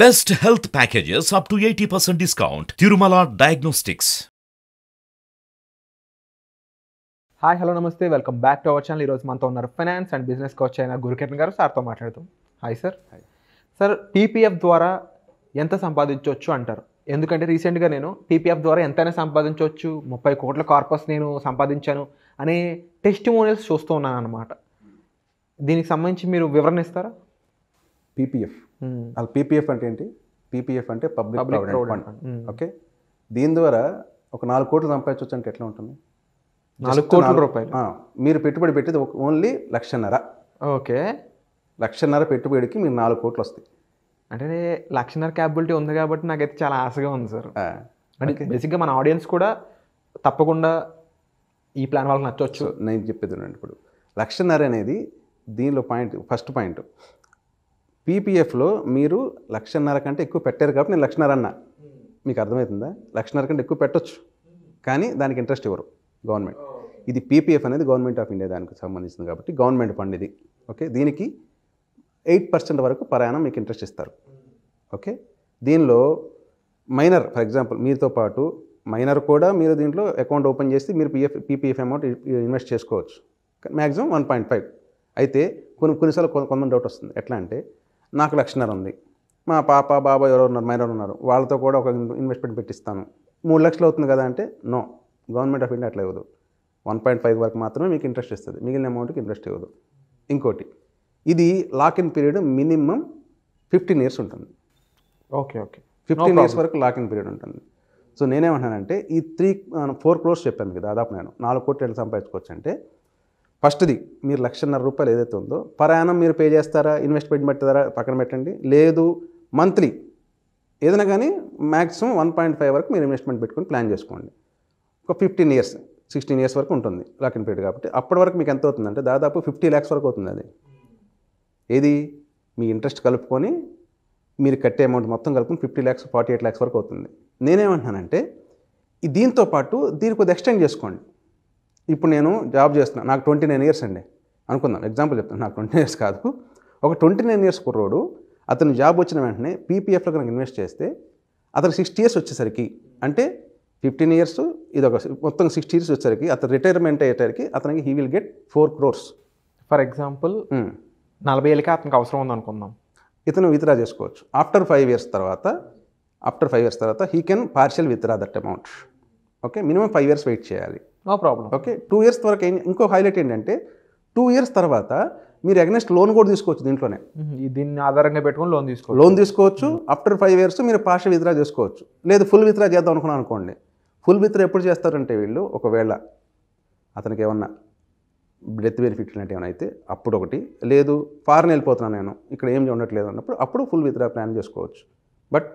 Best health packages up to 80% discount. Tirumala Diagnostics. Hi hello నమస్తే welcome back to our channel. ఈరోజు మనతో ఉన్నారు finance and business coach అయిన గురుకిరణ్ గారు. సార్తో మాట్లాడుతాం. Hi sir. సార్, పీపీఎఫ్ ద్వారా ఎంత సంపాదించవచ్చు అంటారు? ఎందుకంటే రీసెంట్గా నేను పీపీఎఫ్ ద్వారా ఎంతైనా సంపాదించవచ్చు, 30 కోట్ల కార్పస్ నేను సంపాదించాను అనే టెస్టిమోనియల్స్ చూస్తూ ఉన్నాను అనమాట. దీనికి సంబంధించి మీరు వివరణ ఇస్తారా? పీపీఎఫ్ అసలు పీపీఎఫ్ అంటే ఏంటి? పీపీఎఫ్ అంటే పబ్లిక్ ప్రావిడెంట్ ఫండ్. ఓకే, దీని ద్వారా ఒక 4 కోట్లు సంపాదించవచ్చు అంటే ఎట్లా ఉంటుంది? 4 కోట్ల రూపాయలు మీరు పెట్టుబడి పెట్టేది ఓన్లీ 1,50,000. ఓకే, 1,50,000 పెట్టుబడికి మీరు 4 కోట్లు వస్తాయి. అంటే 1,50,000 క్యాపబిలిటీ ఉంది కాబట్టి నాకైతే చాలా ఆశగా ఉంది సార్. అంటే బేసిక్గా మన ఆడియన్స్ కూడా తప్పకుండా ఈ ప్లాన్ వాళ్ళకి నచ్చవచ్చు. నేను చెప్పేది చూడండి, ఇప్పుడు 1,50,000 అనేది దీనిలో పాయింట్, ఫస్ట్ పాయింట్. పీపీఎఫ్లో మీరు 1,50,000 కంటే ఎక్కువ పెట్టారు కాబట్టి నేను 1,50,000 అన్నా. మీకు అర్థమవుతుందా? 1,50,000 కంటే ఎక్కువ పెట్టొచ్చు, కానీ దానికి ఇంట్రెస్ట్ ఇవ్వరు గవర్నమెంట్. ఇది పీపీఎఫ్ అనేది గవర్నమెంట్ ఆఫ్ ఇండియా దానికి సంబంధించింది కాబట్టి గవర్నమెంట్ ఫండ్ ఇది. ఓకే, దీనికి 8% వరకు ప్రయాణం మీకు ఇంట్రెస్ట్ ఇస్తారు. ఓకే, దీనిలో మైనర్, ఫర్ ఎగ్జాంపుల్ మీతో పాటు మైనర్ కూడా మీరు దీంట్లో అకౌంట్ ఓపెన్ చేసి మీరు పీపీఎఫ్ అమౌంట్ ఇన్వెస్ట్ చేసుకోవచ్చు. మ్యాక్సిమం 1.5. అయితే కొన్నిసార్లు కొంతమంది డౌట్ వస్తుంది. ఎట్లా అంటే, నాకు 1,50,000 ఉంది, మా పాప బాబాయ్ ఎవరో ఉన్నారు, మైనర్ ఉన్నారు, వాళ్ళతో కూడా ఒక ఇన్వెస్ట్మెంట్ పెట్టిస్తాను, 3 లక్షలు అవుతుంది కదా అంటే, నో, గవర్నమెంట్ ఆఫ్ ఇండియా అట్లా ఇవ్వదు. 1.5 వరకు మాత్రమే మీకు ఇంట్రెస్ట్ ఇస్తుంది, మిగిలిన అమౌంట్కి ఇంట్రెస్ట్ ఇవ్వదు. ఇంకోటి, ఇది lock in period minimum 15 years ఉంటుంది. ఓకే ఓకే, 15 ఇయర్స్ వరకు లాక్ ఇన్ పీరియడ్ ఉంటుంది. సో నేనేమంటానంటే, ఈ 4 crores చెప్పాను కదా, దాదాపు నేను 4 కోట్లు ఎట్లా సంపాదించుకోవచ్చు అంటే, ఫస్ట్ది మీరు 1,50,000 రూపాయలు ఏదైతే ఉందో ప్రయాణం మీరు పే చేస్తారా, ఇన్వెస్ట్మెంట్ పెట్టారా పక్కన పెట్టండి. లేదు, మంత్లీ ఏదైనా కానీ మ్యాక్సిమం 1.5 వరకు మీరు ఇన్వెస్ట్మెంట్ పెట్టుకొని ప్లాన్ చేసుకోండి. ఒక 15 ఇయర్స్ 16 ఇయర్స్ వరకు ఉంటుంది లాక్ ఇన్ పీరియడ్ కాబట్టి, అప్పటి వరకు మీకు ఎంత అవుతుందంటే దాదాపు 50 lakhs వరకు అవుతుంది. అది ఏది మీ ఇంట్రెస్ట్ కలుపుకొని మీరు కట్టే అమౌంట్ మొత్తం కలుపుకొని 50 lakhs 48 lakhs వరకు అవుతుంది. నేనేమంటున్నానంటే, దీంతో పాటు దీన్ని కొద్దిగా ఎక్స్టెండ్ చేసుకోండి. ఇప్పుడు నేను జాబ్ చేస్తున్నాను, నాకు 29 years అండి అనుకుందాం, ఎగ్జాంపుల్ చెప్తాను. నాకు 20 years కాదు, ఒక 29 years కుర్రోడు అతను జాబ్ వచ్చిన వెంటనే పీపీఎఫ్లో కనుక ఇన్వెస్ట్ చేస్తే అతను 60 years వచ్చేసరికి, అంటే 15 years ఇది ఒక మొత్తం 60 years వచ్చేసరికి అతను రిటైర్మెంట్ అయ్యేసరికి అతనికి he will get 4 crores. For example 40 ఏళ్ళకి అతనికి అవసరం ఉంది అనుకుందాం, ఇతను విత్డ్రా చేసుకోవచ్చు. ఆఫ్టర్ 5 years తర్వాత he can partial withdraw that amount. Okay, minimum 5 years wait చేయాలి. No problem. ఓకే, 2 years వరకు ఇంకో హైలైట్ ఏంటంటే, 2 years తర్వాత మీరు అగెన్స్ట్ లోన్ కూడా తీసుకోవచ్చు. దీంట్లోనే దీన్ని ఆధారంగా పెట్టుకొని లోన్ తీసుకోవచ్చు. ఆఫ్టర్ 5 years మీరు పార్షియల్ విత్డ్రా చేసుకోవచ్చు. లేదు, ఫుల్ విత్డ్రా చేద్దాం అనుకున్నాను అనుకోండి. ఫుల్ విత్డ్రా ఎప్పుడు చేస్తారంటే, వీళ్ళు ఒకవేళ అతనికి ఏమన్నా డెత్ బెనిఫిట్ లాంటి ఏమైనా అయితే అప్పుడు ఒకటి, లేదు ఫారెన్ వెళ్ళిపోతున్నాను నేను, ఇక్కడ ఏం ఉండట్లేదు అన్నప్పుడు అప్పుడు ఫుల్ విత్డ్రా ప్లాన్ చేసుకోవచ్చు. బట్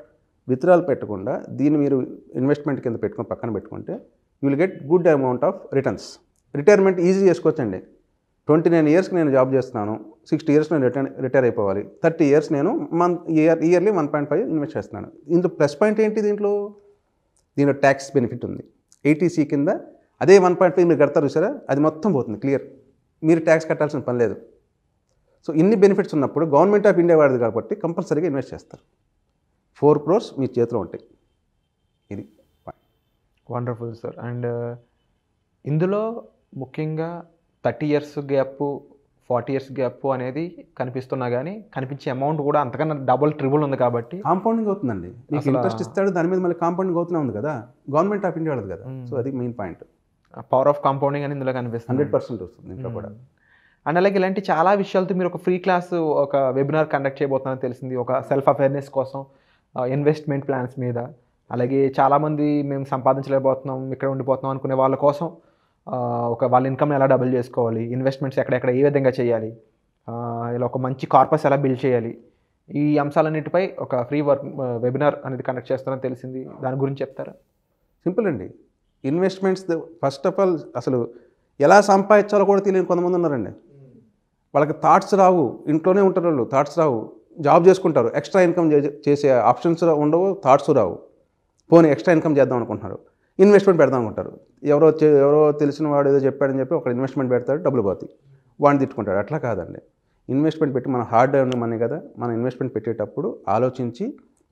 విత్డ్రాలు పెట్టకుండా దీన్ని మీరు ఇన్వెస్ట్మెంట్ కింద పెట్టుకొని పక్కన పెట్టుకుంటే you will get good amount of returns. Retirement easy చేసుకోవచ్చండి. 29 yearsకి నేను జాబ్ చేస్తున్నాను, 60 years నేను రిటైర్ అయిపోవాలి, 30 years నేను ఇయర్లీ 1.5 ఇన్వెస్ట్ చేస్తున్నాను. ఇందులో ప్లస్ పాయింట్ ఏంటి? దీంట్లో ట్యాక్స్ బెనిఫిట్ ఉంది. 80C కింద అదే 1.5 మీరు కడతారు చూసారా, అది మొత్తం పోతుంది క్లియర్, మీరు ట్యాక్స్ కట్టాల్సిన పని లేదు. సో ఇన్ని బెనిఫిట్స్ ఉన్నప్పుడు గవర్నమెంట్ ఆఫ్ ఇండియా వాడిది కాబట్టి కంపల్సరీగా ఇన్వెస్ట్ చేస్తారు. 4 crores మీ చేతిలో ఉంటాయి. ఇది వండర్ఫుల్ సార్. అండ్ ఇందులో ముఖ్యంగా 30 years గ్యాప్, 40 years గ్యాప్ అనేది కనిపిస్తున్నా కానీ కనిపించే అమౌంట్ కూడా అంతకన్నా డబుల్ ట్రిబుల్ ఉంది కాబట్టి కాంపౌండింగ్ అవుతుందండి. మీకు ఇంట్రెస్ట్ ఇస్తాడు, దాని మీద మళ్ళీ కాంపౌండింగ్ అవుతూనే ఉంది కదా, గవర్నమెంట్ ఆఫ్ ఇండియా వాళ్ళది కదా. సో అది main point. Power of compounding అని ఇందులో కనిపిస్తుంది. 100% వస్తుంది ఇంట్లో కూడా. అండ్ అలాగే ఇలాంటి చాలా విషయాలతో మీరు ఒక ఫ్రీ క్లాస్, ఒక వెబినార్ కండక్ట్ చేయబోతున్నారని తెలిసింది. ఒక సెల్ఫ్ అవేర్నెస్ కోసం, ఇన్వెస్ట్మెంట్ ప్లాన్స్ మీద, అలాగే చాలామంది మేము సంపాదించలేకపోతున్నాం, ఇక్కడ ఉండిపోతున్నాం అనుకునే వాళ్ళ కోసం వాళ్ళ ఇన్కమ్ని ఎలా డబుల్ చేసుకోవాలి, ఇన్వెస్ట్మెంట్స్ ఎక్కడెక్కడ ఏ విధంగా చేయాలి, ఇలా ఒక మంచి కార్పస్ ఎలా బిల్డ్ చేయాలి, ఈ అంశాలన్నిటిపై ఒక ఫ్రీ వెబినార్ అనేది కండక్ట్ చేస్తారని తెలిసింది. దాని గురించి చెప్తారా? సింపుల్ అండి. ఇన్వెస్ట్మెంట్స్ ఫస్ట్ ఆఫ్ ఆల్ అసలు ఎలా సంపాదించాలో కూడా తెలియని కొంతమంది ఉన్నారండి. వాళ్ళకి థాట్స్ రావు, ఇంట్లోనే ఉంటారు వాళ్ళు, థాట్స్ రావు, జాబ్ చేసుకుంటారు, ఎక్స్ట్రా ఇన్కమ్ చేసే ఆప్షన్స్ ఉండవు, థాట్స్ రావు. పోనీ ఎక్స్ట్రా ఇన్కమ్ చేద్దాం అనుకుంటున్నారు, ఇన్వెస్ట్మెంట్ పెడదాం అనుకుంటారు. ఎవరో తెలిసిన వాడు ఏదో చెప్పాడని చెప్పి ఒక ఇన్వెస్ట్మెంట్ పెడతాడు, డబ్బులు పోతాయి, వాడిని తిట్టుకుంటాడు. అట్లా కాదండి. ఇన్వెస్ట్మెంట్ పెట్టి మన హార్డ్ ఎర్న్ మనీ కదా, మన ఇన్వెస్ట్మెంట్ పెట్టేటప్పుడు ఆలోచించి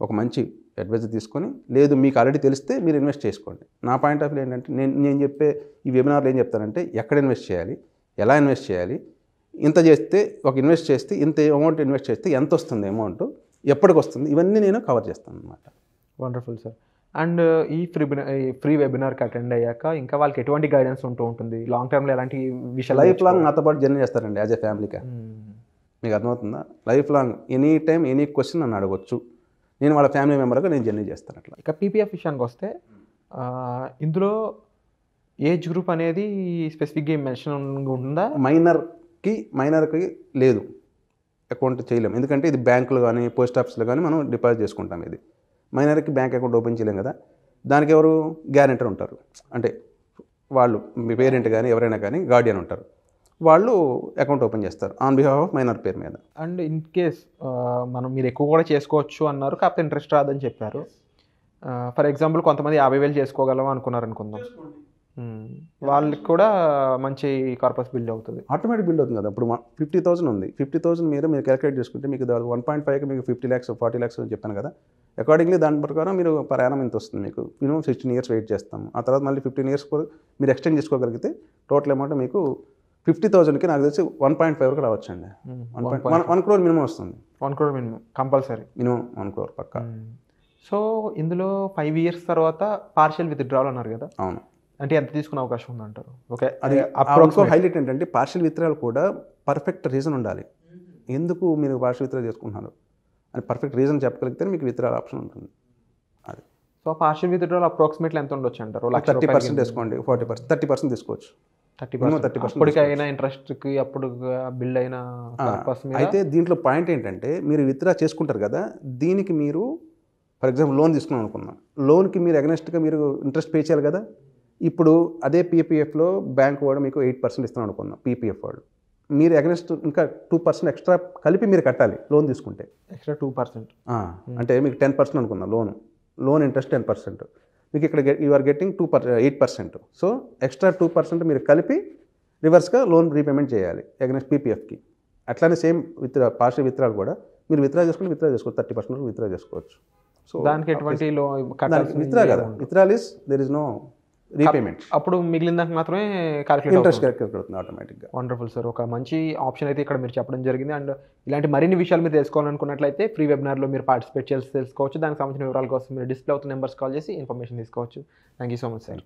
ఒక మంచి అడ్వైజర్ తీసుకొని, లేదు మీకు ఆల్రెడీ తెలిస్తే మీరు ఇన్వెస్ట్ చేసుకోండి. నా పాయింట్ ఆఫ్ వ్యూ ఏంటంటే నేను చెప్పే ఈ వెబినార్లో ఏం చెప్తానంటే ఎక్కడ ఇన్వెస్ట్ చేయాలి, ఎలా ఇన్వెస్ట్ చేయాలి, ఇంత చేస్తే ఇన్వెస్ట్ చేస్తే ఇంత అమౌంట్ ఇన్వెస్ట్ చేస్తే ఎంత వస్తుంది అమౌంట్, ఎప్పటికి వస్తుంది, ఇవన్నీ నేను కవర్ చేస్తాను అనమాట. Wonderful sir. అండ్ ఈ ఫ్రీ వెబినార్కి అటెండ్ అయ్యాక ఇంకా వాళ్ళకి ఎటువంటి గైడెన్స్ ఉంటుంది, లాంగ్ టర్మ్లో ఎలాంటి విషయాలు లైఫ్ లాంగ్ నాతో పాటు జర్నీ చేస్తారండి యాజ్ ఎ ఫ్యామిలీగా. మీకు అర్థమవుతుందా? Life long any time any question నన్ను అడగొచ్చు, నేను వాళ్ళ ఫ్యామిలీ మెంబర్గా నేను జర్నీ చేస్తాను అట్లా. ఇక పీపీఎఫ్ విషయానికి వస్తే ఇందులో ఏజ్ గ్రూప్ అనేది స్పెసిఫిక్గా మెన్షన్ ఉంటుందా? మైనర్కి లేదు, అకౌంట్ చేయలేము. ఎందుకంటే ఇది బ్యాంకులు కానీ పోస్ట్ ఆఫీస్లో కానీ మనం డిపాజిట్ చేసుకుంటాం. ఇది మైనర్కి బ్యాంక్ అకౌంట్ ఓపెన్ చేయలేం కదా. దానికి ఎవరు గ్యారెంటర్ ఉంటారు, అంటే వాళ్ళు మీ పేరెంట్ కానీ ఎవరైనా కానీ గార్డియన్ ఉంటారు, వాళ్ళు అకౌంట్ ఓపెన్ చేస్తారు ఆన్ బిహాఫ్ ఆఫ్ మైనర్ పేరు మీద. అండ్ ఇన్ కేస్ మీరు ఎక్కువ కూడా చేసుకోవచ్చు అన్నారు, కాకపోతే ఇంట్రెస్ట్ రాదని చెప్పారు. ఫర్ ఎగ్జాంపుల్ కొంతమంది 50,000 చేసుకోగలం అనుకున్నారు అనుకుందాం, వాళ్ళకి కూడా మంచి కార్పస్ బిల్డ్ అవుతుంది, ఆటోమేటిక్ బిల్డ్ అవుతుంది కదా. ఇప్పుడు 50,000 ఉంది, 50,000 మీరు క్యాలిక్యులేట్ చేసుకుంటే మీకు 1.5కి మీకు 50 lakhs 40 lakhs అని చెప్పాను కదా. అకార్డింగ్లీ దాని ప్రకారం మీరు పర్ యానం ఇంత వస్తుంది. మీకు మినిమం 16 years వెయిట్ చేస్తాము. ఆ తర్వాత మళ్ళీ 15 years మీరు ఎక్స్టెండ్ చేసుకోగలిగితే టోటల్ అమౌంట్ మీకు 50,000కి నాకు తెలిసి 1.5 వరకు రావచ్చు అండి. 1 crore మినిమం వస్తుంది. 1 crore minimum compulsory, minimum 1 crore పక్కా. సో ఇందులో 5 years తర్వాత పార్షియల్ విత్డ్రావల్ అన్నారు కదా. అవును. అంటే ఎంత తీసుకునే అవకాశం ఉందంటారు? ఓకే, అది హైలైట్ ఏంటంటే పార్షియల్ విత్డ్రావల్ కూడా పర్ఫెక్ట్ రీజన్ ఉండాలి. ఎందుకు మీరు పార్షియల్ విత్డ్రా చేసుకుంటున్నారు అని పర్ఫెక్ట్ రీజన్ చెప్పగలిగితే మీకు విత్డ్రావల్ ఆప్షన్ ఉంటుంది. అది సో పార్షియల్ విత్డ్రావల్ అప్రాక్సిమేట్లీ ఎంత ఉండొచ్చు అంటారు? 30% తీసుకోండి, 40%, 30% తీసుకోవచ్చు. 30% అప్పటికైనా ఇంట్రెస్ట్కి అప్పుడు బిల్డ్ అయిన. అయితే దీంట్లో పాయింట్ ఏంటంటే మీరు విత్డ్రా చేసుకుంటారు కదా, దీనికి మీరు ఫర్ ఎగ్జాంపుల్ లోన్ తీసుకున్నాం అనుకున్నాం, లోన్కి మీరు అగనెస్ట్గా మీరు ఇంట్రెస్ట్ పే చేయాలి కదా. ఇప్పుడు అదే పీపీఎఫ్లో బ్యాంక్ వాడు మీకు 8% ఇస్తున్నాం అనుకున్నాం, పీపీఎఫ్ వాడు మీరు అగనెస్ట్ ఇంకా 2% ఎక్స్ట్రా కలిపి మీరు కట్టాలి లోన్ తీసుకుంటే. ఎక్స్ట్రా 2%, అంటే మీకు 10% అనుకున్నాం లోన్ ఇంట్రెస్ట్ 10%, మీకు ఇక్కడ you are getting 8%. So extra 2% మీరు కలిపి రివర్స్గా లోన్ రీపేమెంట్ చేయాలి అగనెస్ట్ పీపీఎఫ్కి. అట్లానే సేమ్ పార్షియల్ విత్డ్రాల్ కూడా మీరు విత్డ్రా చేసుకోవచ్చు, 30% విత్డ్రా చేసుకోవచ్చు. సో దానికి ఎటువంటి విత్డ్రా కదా, withdrawal is there is no repayment. అప్పుడు మిగిలిన దానికి మాత్రమే క్యాలిక్యులేట్ అవుతుంది ఆటోమేటిక్గా. వండర్ఫుల్ సార్, ఒక మంచి ఆప్షన్ అయితే ఇక్కడ మీరు చెప్పడం జరిగింది. అండ్ ఇలాంటి మరిన్ని విషయాలు మీరు తెలుసుకోవాలనుకున్నట్లయితే ఫ్రీ వెబినార్లో మీరు పార్టిసిపేట్ చేసి తెలుసుకోవచ్చు. దానికి సంబంధించిన వివరాల కోసం మీరు డిస్ప్లే అవుతున్న నెంబర్స్ కాల్ చేసి ఇన్ఫర్మేషన్ తీసుకోవచ్చు. Thank you so much sir.